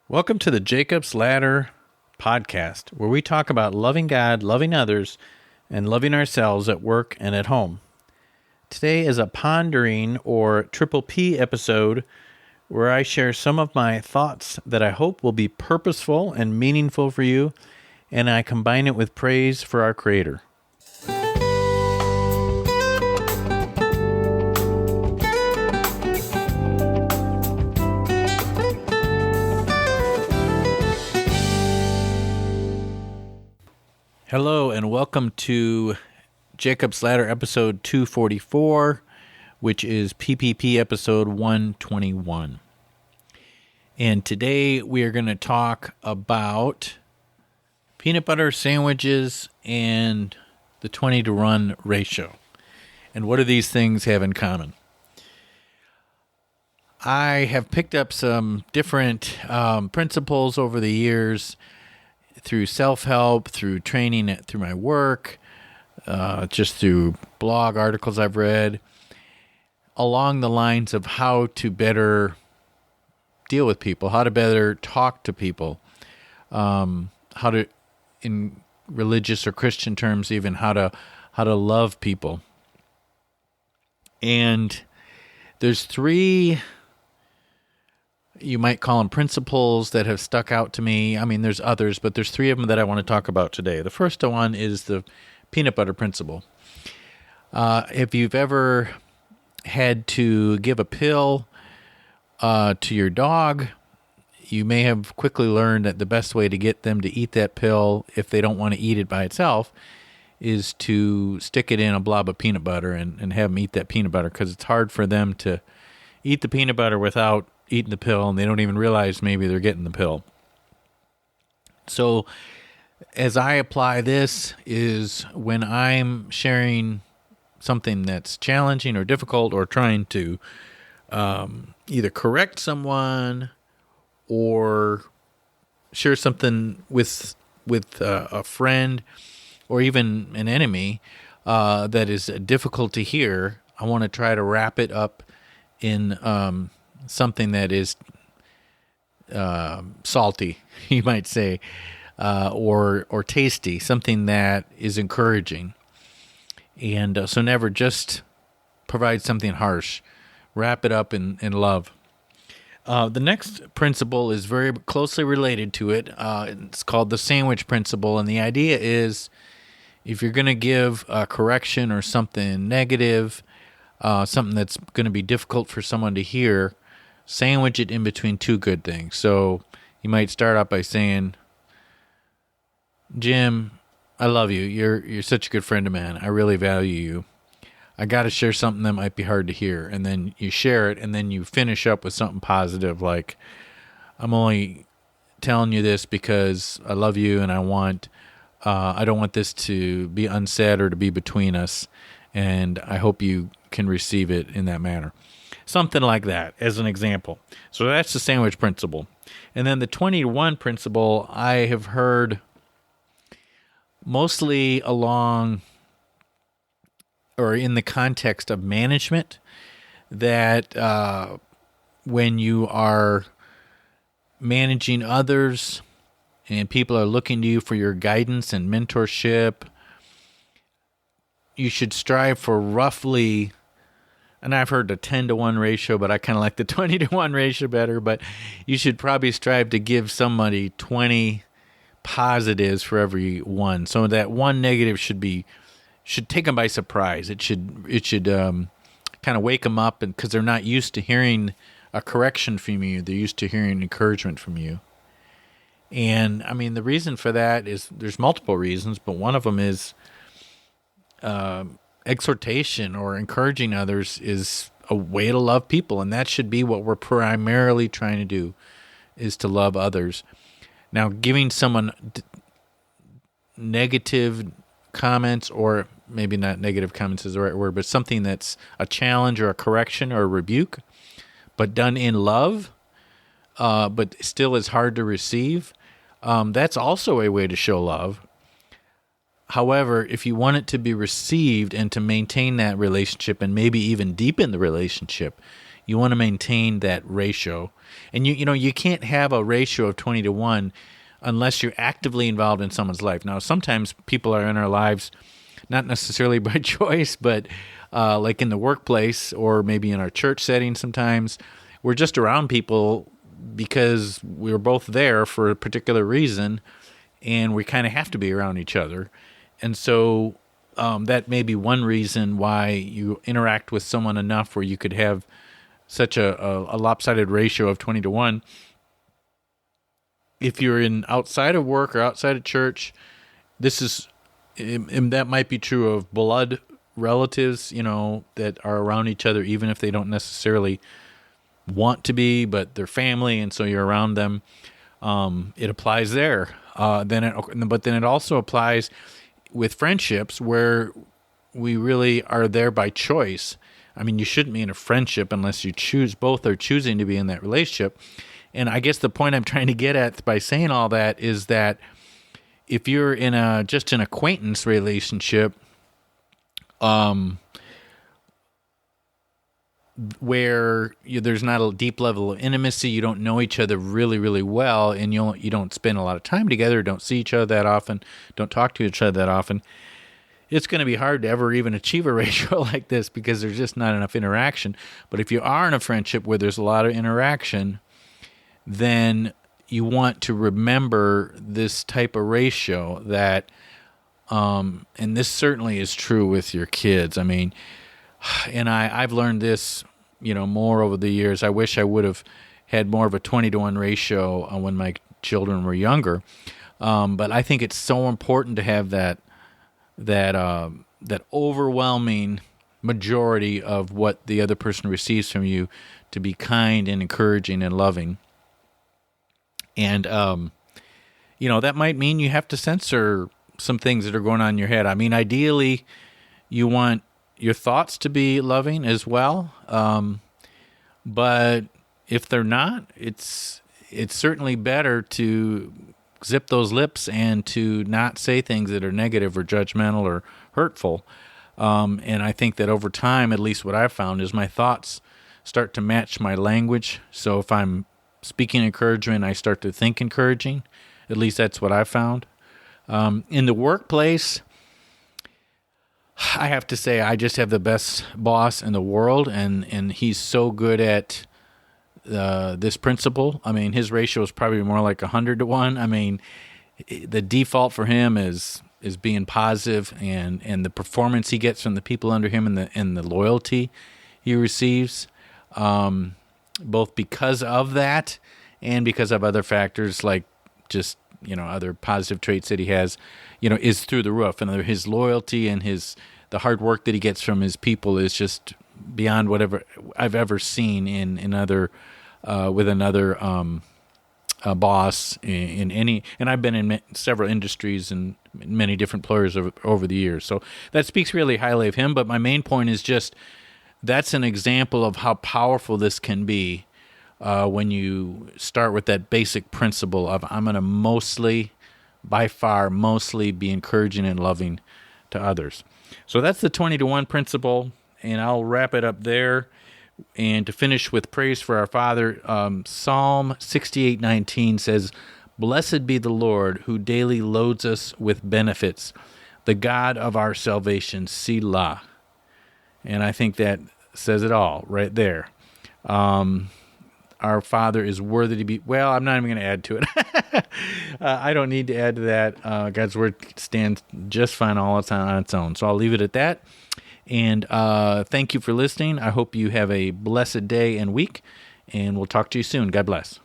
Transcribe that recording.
Welcome to the Jacob's Ladder podcast, where we talk about loving God, loving others, and loving ourselves at work and at home. Today is a pondering or triple P episode where I share some of my thoughts that I hope will be purposeful and meaningful for you, and I combine it with praise for our Creator. Hello and welcome to Jacob's Ladder episode 244, which is PPP episode 121. And today we are going to talk about peanut butter sandwiches and the 20-to-1 ratio. And what do these things have in common? I have picked up some different principles over the years through self-help, through training, through my work, just through blog articles I've read, along the lines of how to better deal with people, how to better talk to people, how to, in religious or Christian terms even, how to love people. And there's three, you might call them principles, that have stuck out to me. I mean, there's others, but there's three of them that I want to talk about today. The first one is the peanut butter principle. If you've ever had to give a pill to your dog, you may have quickly learned that the best way to get them to eat that pill, if they don't want to eat it by itself, is to stick it in a blob of peanut butter and have them eat that peanut butter, because it's hard for them to eat the peanut butter without eating the pill, and they don't even realize maybe they're getting the pill. So as I apply this is when I'm sharing something that's challenging or difficult, or trying to either correct someone or share something with a friend or even an enemy that is difficult to hear, I want to try to wrap it up in something that is salty, you might say, or tasty, something that is encouraging. And so never just provide something harsh. Wrap it up in love. The next principle is very closely related to it. It's called the sandwich principle, and the idea is if you're going to give a correction or something negative, something that's going to be difficult for someone to hear, sandwich it in between two good things. So you might start out by saying, Jim, I love you. You're such a good friend of mine. I really value you. I got to share something that might be hard to hear. And then you share it, and then you finish up with something positive like, I'm only telling you this because I love you, and I don't want this to be unsaid or to be between us, and I hope you can receive it in that manner. Something like that as an example. So that's the sandwich principle. And then the 20-to-1 principle, I have heard mostly along or in the context of management, that when you are managing others and people are looking to you for your guidance and mentorship, you should strive for roughly, and I've heard the 10-to-1 ratio, but I kind of like the 20-to-1 ratio better, but you should probably strive to give somebody 20 positives for every one. So that one negative should take them by surprise. It should kind of wake them up, and because they're not used to hearing a correction from you, they're used to hearing encouragement from you. And I mean, the reason for that is there's multiple reasons, but one of them is exhortation or encouraging others is a way to love people, and that should be what we're primarily trying to do, is to love others. Now, giving someone negative comments, or maybe not negative comments is the right word, but something that's a challenge or a correction or a rebuke, but done in love, but still is hard to receive, that's also a way to show love. However, if you want it to be received and to maintain that relationship and maybe even deepen the relationship, You want to maintain that ratio. And you can't have a ratio of 20-1 unless you're actively involved in someone's life. Now, sometimes people are in our lives, not necessarily by choice, but like in the workplace or maybe in our church setting sometimes. We're just around people because we're both there for a particular reason, and we kind of have to be around each other. And so that may be one reason why you interact with someone enough where you could have such a lopsided ratio of 20-1. If you're outside of work or outside of church, that might be true of blood relatives, that are around each other, even if they don't necessarily want to be, but they're family, and so you're around them. It applies there. But then it also applies with friendships where we really are there by choice. I mean, you shouldn't be in a friendship unless both are choosing to be in that relationship. And I guess the point I'm trying to get at by saying all that is that if you're in just an acquaintance relationship, where there's not a deep level of intimacy, you don't know each other really, really well, and you don't spend a lot of time together, don't see each other that often, don't talk to each other that often, it's going to be hard to ever even achieve a ratio like this because there's just not enough interaction. But if you are in a friendship where there's a lot of interaction, then you want to remember this type of ratio that, and this certainly is true with your kids. I mean, and I've learned this, more over the years. I wish I would have had more of a 20-1 ratio when my children were younger. But I think it's so important to have that overwhelming majority of what the other person receives from you to be kind and encouraging and loving. And, that might mean you have to censor some things that are going on in your head. I mean, ideally, you want your thoughts to be loving as well. But if they're not, it's certainly better to zip those lips and to not say things that are negative or judgmental or hurtful. And I think that over time, at least what I've found, is my thoughts start to match my language. So if I'm speaking encouragement, I start to think encouraging. At least that's what I've found. In the workplace, I have to say I just have the best boss in the world, and he's so good at this principle. I mean, his ratio is probably more like 100-1. I mean, the default for him is being positive, and the performance he gets from the people under him and the loyalty he receives, both because of that and because of other factors like just other positive traits that he has, is through the roof. And his loyalty and the hard work that he gets from his people is just beyond whatever I've ever seen in other with another boss in any. And I've been in several industries and many different employers over the years. So that speaks really highly of him. But my main point is just that's an example of how powerful this can be. When you start with that basic principle of I'm going to by far mostly be encouraging and loving to others. So that's the 20-1 principle, and I'll wrap it up there. And to finish with praise for our Father, Psalm 68:19 says, "Blessed be the Lord who daily loads us with benefits, the God of our salvation, Selah." And I think that says it all right there. Our Father is worthy to be... Well, I'm not even going to add to it. I don't need to add to that. God's Word stands just fine all the time on its own. So I'll leave it at that. And thank you for listening. I hope you have a blessed day and week. And we'll talk to you soon. God bless.